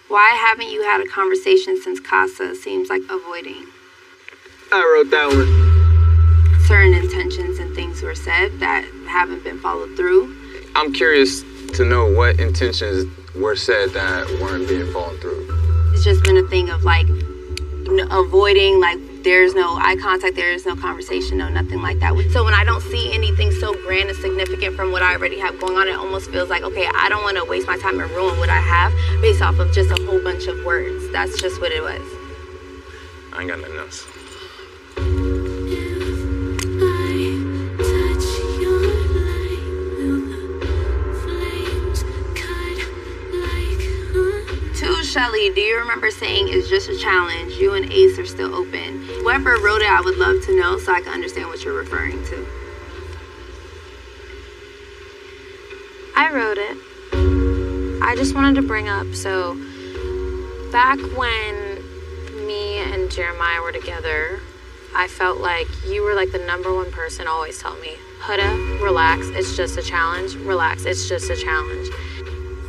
why haven't you had a conversation since Casa seems like avoiding? I wrote that one. Certain intentions and things were said that haven't been followed through. I'm curious to know what intentions were said that weren't being followed through. It's just been a thing of avoiding, there's no eye contact, there is no conversation, no nothing like that. So when I don't see anything so grand and significant from what I already have going on, it almost feels like, okay, I don't want to waste my time and ruin what I have based off of just a whole bunch of words. That's just what it was. I ain't got nothing else. Shelly, do you remember saying it's just a challenge? You and Ace are still open. Whoever wrote it, I would love to know so I can understand what you're referring to. I wrote it. I just wanted to bring up, so back when me and Jeremiah were together, I felt like you were the number one person always telling me, Huda, relax, it's just a challenge. Relax, it's just a challenge.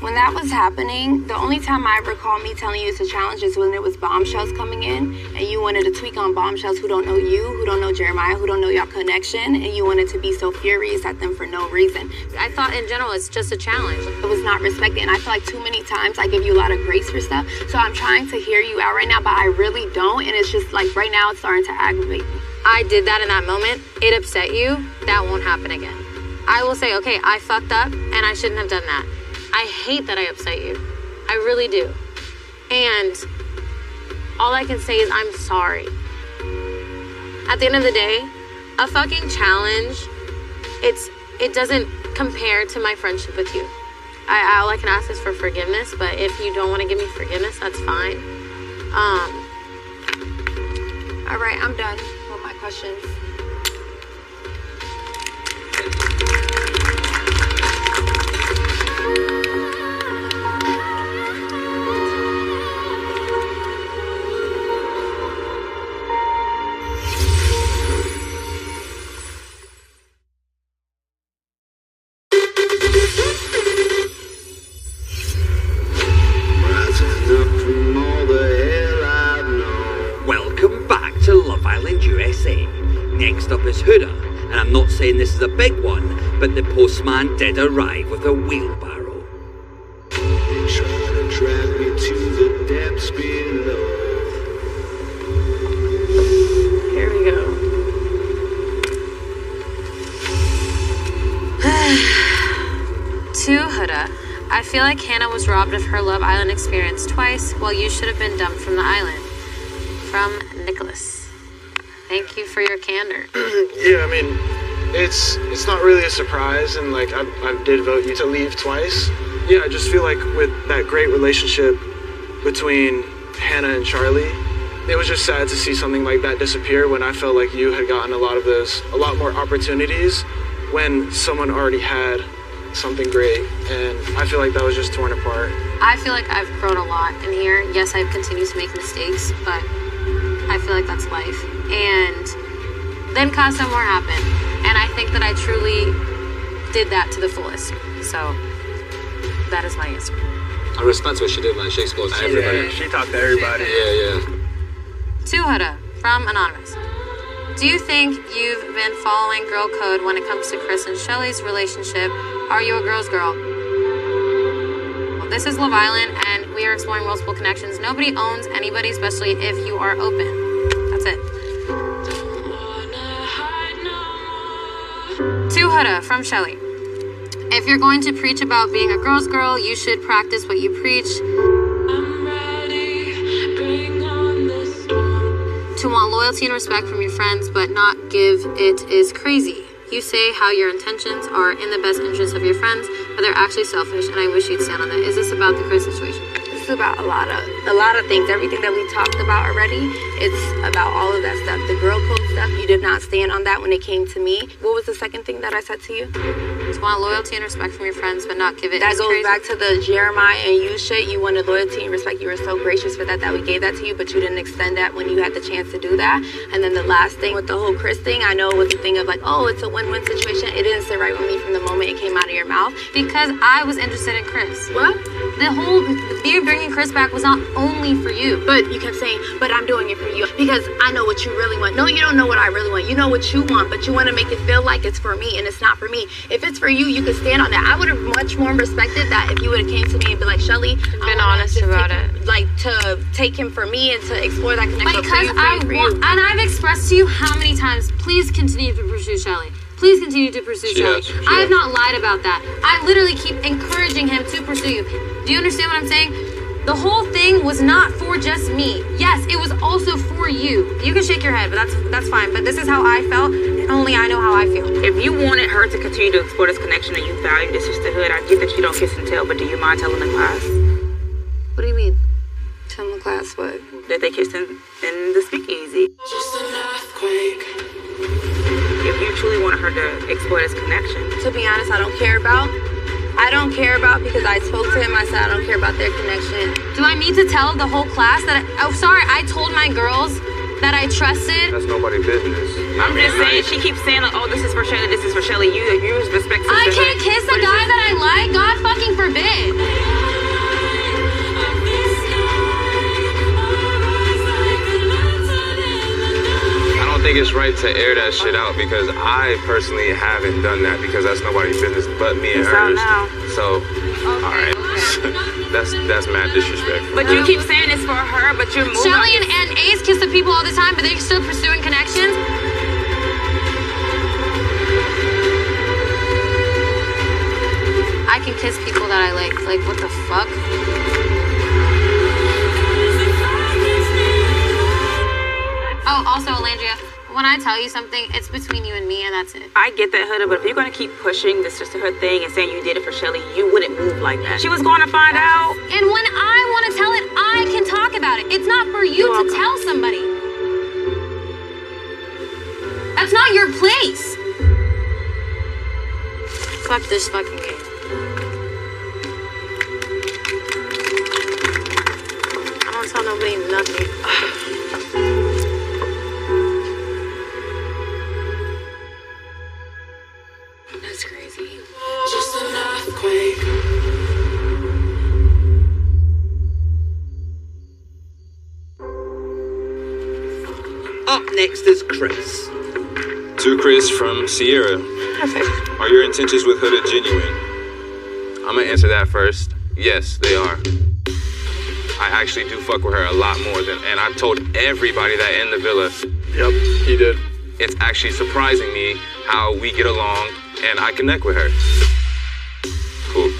When that was happening, the only time I recall me telling you it's a challenge is when it was bombshells coming in, and you wanted to tweak on bombshells who don't know you, who don't know Jeremiah, who don't know your connection, and you wanted to be so furious at them for no reason. I thought in general it's just a challenge. It was not respected, and I feel like too many times I give you a lot of grace for stuff, so I'm trying to hear you out right now, but I really don't, and it's just right now it's starting to aggravate me. I did that in that moment. It upset you. That won't happen again. I will say, okay, I fucked up, and I shouldn't have done that. I hate that I upset you. I really do. And all I can say is I'm sorry. At the end of the day, a fucking challenge, it doesn't compare to my friendship with you. All I can ask is for forgiveness, but if you don't want to give me forgiveness, that's fine. All right, I'm done with my questions. Next up is Huda, and I'm not saying this is a big one, but the postman did arrive with a wheelbarrow. They try to drag me to the depths below. Here we go. To Huda, I feel like Hannah was robbed of her Love Island experience twice, while you should have been dumped from the island. From Nicholas. Thank you for your candor. Yeah, I mean, it's not really a surprise, and like I did vote you to leave twice. Yeah, I just feel like with that great relationship between Hannah and Charlie, it was just sad to see something like that disappear when I felt like you had gotten a lot more opportunities when someone already had something great, and I feel like that was just torn apart. I feel like I've grown a lot in here. Yes, I've continued to make mistakes, but I feel like that's life. And then Casa Amor happened, and I think that I truly did that to the fullest. So that is my answer. I respect what she did, man. She exposed everybody. Yeah, she talked to everybody. Yeah. Tuhada from Anonymous. Do you think you've been following girl code when it comes to Chris and Shelly's relationship? Are you a girl's girl? Well, this is Love Island, and we are exploring multiple connections. Nobody owns anybody, especially if you are open. That's it. Tuhada from Shelly. If you're going to preach about being a girl's girl, you should practice what you preach. To want loyalty and respect from your friends, but not give it is crazy. You say how your intentions are in the best interest of your friends, but they're actually selfish, and I wish you'd stand on that. Is this about the Chris situation? It's about a lot of things. Everything that we talked about already, it's about all of that stuff. The girl code stuff, you did not stand on that when it came to me. What was the second thing that I said to you? To want loyalty and respect from your friends, but not give it. That goes back to the Jeremiah and you shit. You wanted loyalty and respect. You were so gracious for that we gave that to you, but you didn't extend that when you had the chance to do that. And then the last thing with the whole Chris thing, I know it was the thing of like, oh, it's a win-win situation. It didn't sit right with me from the moment it came out of your mouth. Because I was interested in Chris. What? The whole bringing Chris back was not only for you. But you kept saying, but I'm doing it for you because I know what you really want. No, you don't know what I really want. You know what you want, but you want to make it feel like it's for me, and it's not for me. If it's for you, you could stand on that. I would have much more respected that if you would have came to me and be like, Shelly, been honest about it. Like to take him for me and to explore that connection. Because and I've expressed to you how many times, please continue to pursue Shelly. Please continue to pursue Shelly. I have not lied about that. I literally keep encouraging him to pursue you. Do you understand what I'm saying? The whole thing was not for just me. Yes, it was also for you. You can shake your head, but that's fine. But this is how I felt, and only I know how I feel. If you wanted her to continue to explore this connection and you value this sisterhood, I get that you don't kiss and tell, but do you mind telling the class? What do you mean? Tell the class what? That they kissed in the speakeasy. Just an earthquake. If you truly wanted her to explore this connection. To be honest, I don't care about because I spoke to him. I said I don't care about their connection. Do I need to tell the whole class that I told my girls that I trusted? That's nobody's business. I'm just saying, she keeps saying, oh, this is for Shelly, this is for Shelly. You respect sisterhood. I can't kiss a guy that I like. God fucking forbid. I don't think it's right to air that shit out because I personally haven't done that because that's nobody's business but me and hers. So, alright. That's mad disrespect. But you keep saying it's for her, but you're moving. Shelly and Ace kiss the people all the time, but they're still pursuing connections. I can kiss people that I like. Like, what the fuck? Oh, also, Alandria, when I tell you something, it's between you and me, and that's it. I get that, Huda, but if you're going to keep pushing the sisterhood thing and saying you did it for Shelly, you wouldn't move like that. She was going to find out. And when I want to tell it, I can talk about it. It's not for you to tell somebody. That's not your place. Fuck this fucking game. I don't tell nobody nothing. That's crazy. Just an earthquake. Up next is Chris. To Chris from Sierra. Are your intentions with Huda genuine? I'm gonna answer that first. Yes, they are. I actually do fuck with her a lot more than, and I told everybody that in the villa. Yep, he did. It's actually surprising me how we get along and I connect with her. Cool.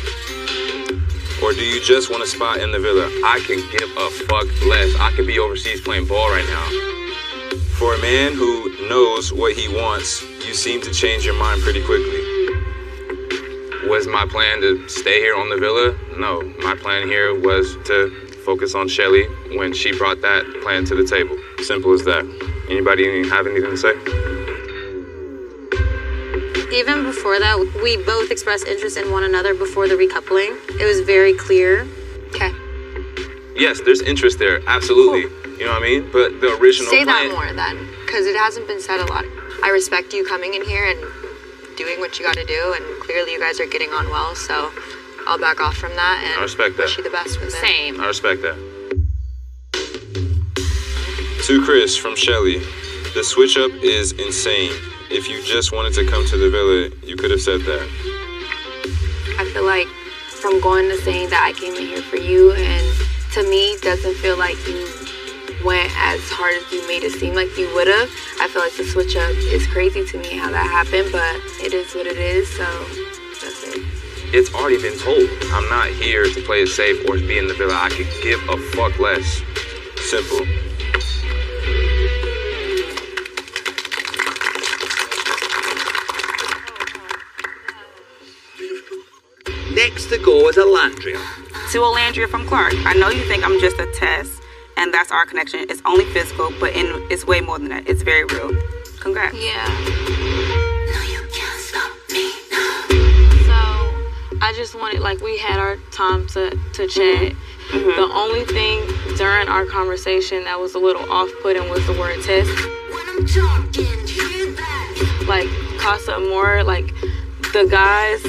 Or do you just want a spot in the villa? I can give a fuck less. I could be overseas playing ball right now. For a man who knows what he wants, you seem to change your mind pretty quickly. Was my plan to stay here on the villa? No. My plan here was to focus on Shelly when she brought that plan to the table. Simple as that. Anybody have anything to say? Even before that, we both expressed interest in one another before the recoupling. It was very clear. Okay. Yes, there's interest there, absolutely. Cool. You know what I mean? But the original Say plan... that more then, because it hasn't been said a lot. I respect you coming in here and doing what you got to do, and clearly you guys are getting on well, so I'll back off from that and I respect that. wish you the best with it. Same. I respect that. To Chris from Shelly, the switch up is insane. If you just wanted to come to the villa, you could have said that. I feel like from going to saying that I came in here for you, and to me, doesn't feel like you went as hard as you made it seem like you would have. I feel like the switch up is crazy to me how that happened, but it is what it is, so that's it. It's already been told. I'm not here to play it safe or to be in the villa. I could give a fuck less. Simple. Next to go is Alandria. To Alandria from Clark, I know you think I'm just a test, and that's our connection. It's only physical, but it's way more than that. It's very real. Congrats. Yeah. So I just wanted, like, we had our time to chat. Mm-hmm. The only thing during our conversation that was a little off-putting was the word test. Like, Casa Amor, like, the guys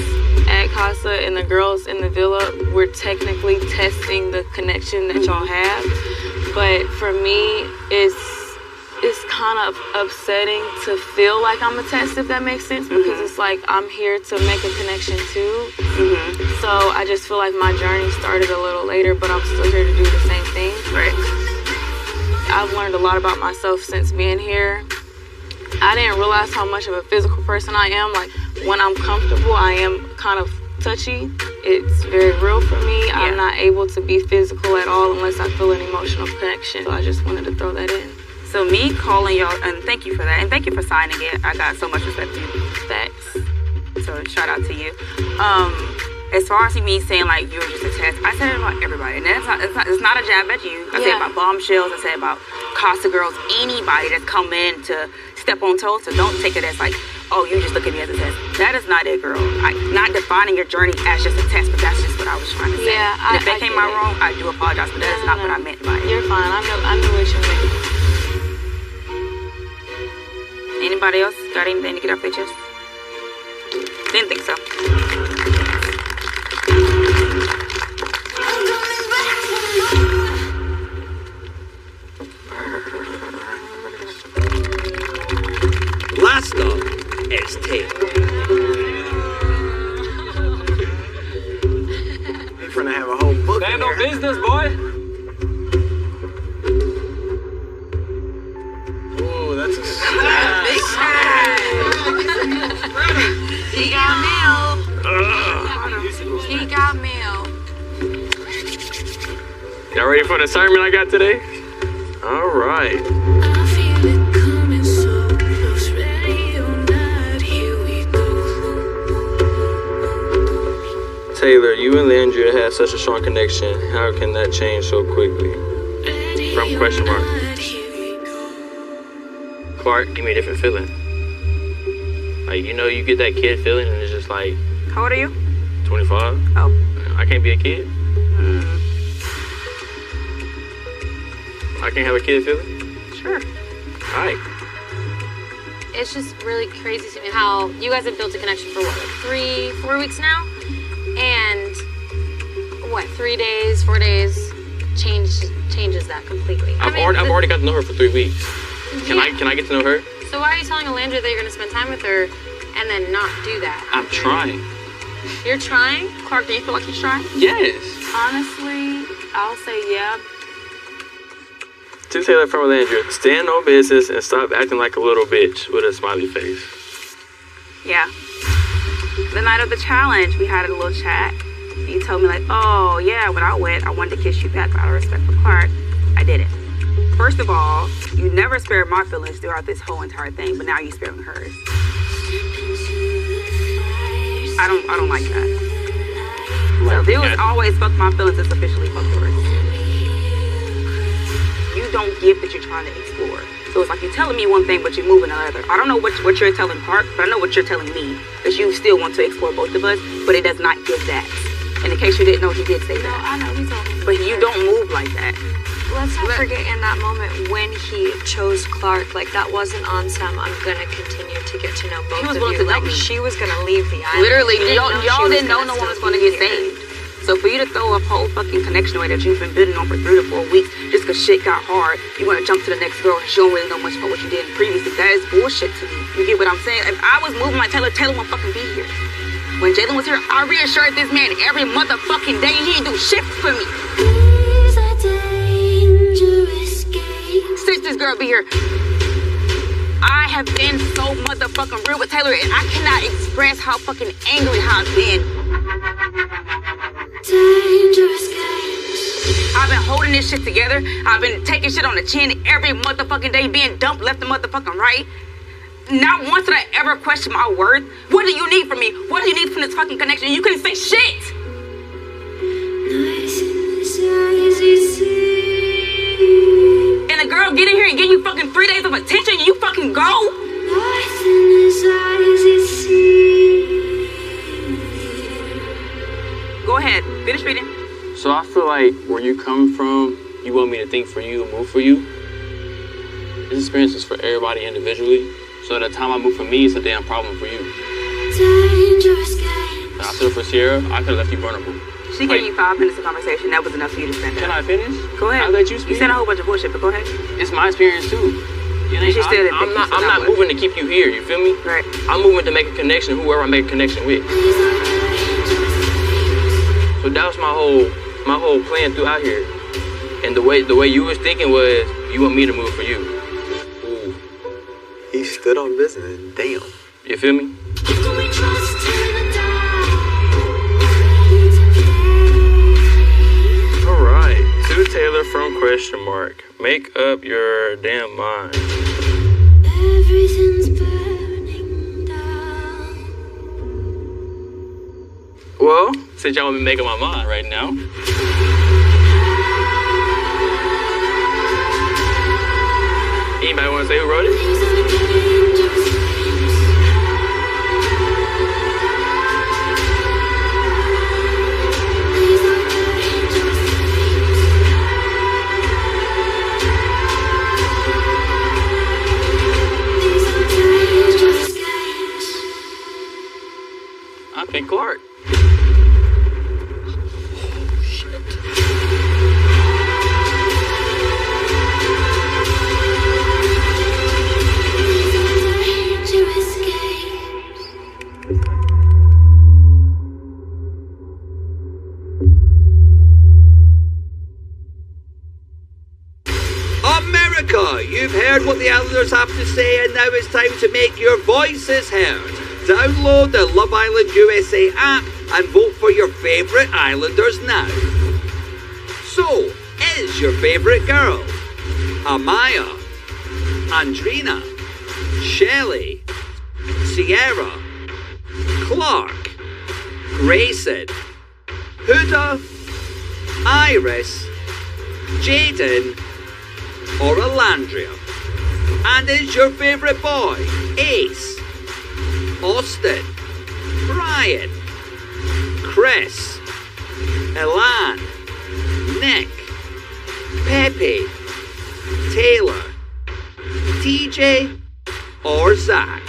at Casa and the girls in the villa were technically testing the connection that y'all have. But for me, it's kind of upsetting to feel like I'm a test, if that makes sense, because it's like I'm here to make a connection too. So I just feel like my journey started a little later, but I'm still here to do the same thing. Right. I've learned a lot about myself since being here. I didn't realize how much of a physical person I am. Like, when I'm comfortable, I am kind of touchy. It's very real for me. Yeah. I'm not able to be physical at all unless I feel an emotional connection. So I just wanted to throw that in. So me calling y'all, and thank you for that, and thank you for signing it. I got so much respect for you. Thanks. So shout out to you. As far as me saying like you were just a test, I said it about everybody, and it's not a jab at you. I said about bombshells. I said about Casa girls, anybody that's come in to step on toes. So don't take it as like, oh, you just look at me as a test. That is not it, girl. Not defining your journey as just a test, but that's just what I was trying to say. Yeah, and if that came out wrong, I do apologize, but that is not what I meant by it. You're fine. I knew what you meant. Anybody else got anything to get off their chest? Didn't think so. Last up is Taylor. We're gonna have a whole book. Stand on business, boy. Ooh, that's a Big He got mail. He got mail. Y'all ready for the sermon I got today? All right. Taylor, you and Landria had such a strong connection. How can that change so quickly? From question mark. Clark, give me a different feeling. Like, you know, you get that kid feeling and it's just like... How old are you? 25. Oh. I can't be a kid. I can't have a kid feeling? Sure. All right. It's just really crazy to me how you guys have built a connection for what, like 3-4 weeks now? And what, 3 days, 4 days changes that completely. I've already got to know her for 3 weeks. Can I get to know her? So why are you telling Alandria that you're going to spend time with her and then not do that? I'm trying. You're trying? Clark, do you feel like he's trying? Yes. Honestly, I'll say yeah. To Taylor from Alandria, stand on business and stop acting like a little bitch with a smiley face. Yeah. The night of the challenge, we had a little chat, You told me like, oh yeah, when I went, I wanted to kiss you back out of respect for Clark. I did it. First of all, you never spared my feelings throughout this whole entire thing, but now you're sparing hers. I don't like that. So if it was always fuck my feelings, it's officially fuck yours. You don't give that you're trying to explore. So it's like you're telling me one thing, but you're moving another. I don't know what you're telling Clark, but I know what you're telling me. That you still want to explore both of us, but it does not give that. And in case you didn't know, he did say that. No, I know, he told me. But you don't move like that. Let's not forget in that moment when he chose Clark, like that wasn't on some, I'm gonna continue to get to know both of you. Like she was gonna leave the island. Literally, y'all didn't know no one was gonna get saved. So for you to throw a whole fucking connection away that you've been building on for 3 to 4 weeks just because shit got hard, you want to jump to the next girl and she don't really know much about what you did previously. That is bullshit to me. You get what I'm saying? If I was moving like Taylor won't fucking be here. When Jalen was here, I reassured this man every motherfucking day he didn't do shit for me. Since this girl be here, I have been so motherfucking real with Taylor and I cannot express how fucking angry I've been. I've been holding this shit together. I've been taking shit on the chin every motherfucking day, being dumped left and motherfucking right. Not once did I ever question my worth. What do you need from me? What do you need from this fucking connection? You couldn't say shit. And the girl get in here and give you fucking 3 days of attention and you fucking go? Go ahead, finish reading. So I feel like where you coming from, you want me to think for you and move for you. This experience is for everybody individually. So the time I move for me, it's a damn problem for you. And I feel for Sierra, I could have left you vulnerable. She gave you 5 minutes of conversation. That was enough for you to spend. Can I finish? Go ahead. I'll let you speak. You said a whole bunch of bullshit, but go ahead. It's my experience too. I'm not moving to keep you here. You feel me? Right. I'm moving to make a connection. Whoever I make a connection with. So that was my whole plan throughout here. And the way you was thinking was you want me to move for you. Ooh. He stood on business. Damn. You feel me? Alright. To Taylor from ? Make up your damn mind. Everything's burning down. Well, since y'all want me making my mind right now. Anybody want to say who wrote it? I think Clark. America, you've heard what the Islanders have to say, and now it's time to make your voices heard. Download the Love Island USA app and vote for your favourite Islanders now. So, is your favourite girl Amaya, Andrina, Shelley, Sierra, Clark, Grayson, Huda, Iris, Jaden, or Alandria? And is your favourite boy Ace, Austin, Brian, Chris, Elan, Nick, Pepe, Taylor, TJ, or Zach?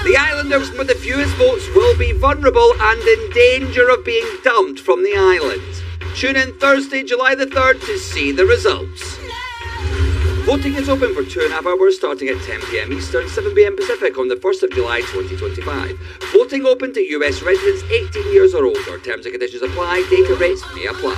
The Islanders with the fewest votes will be vulnerable and in danger of being dumped from the island. Tune in Thursday, July the 3rd to see the results. Voting is open for 2.5 hours starting at 10 p.m. Eastern, 7 p.m. Pacific on the 1st of July 2025. Voting open to US residents 18 years or older. Terms and conditions apply. Data rates may apply.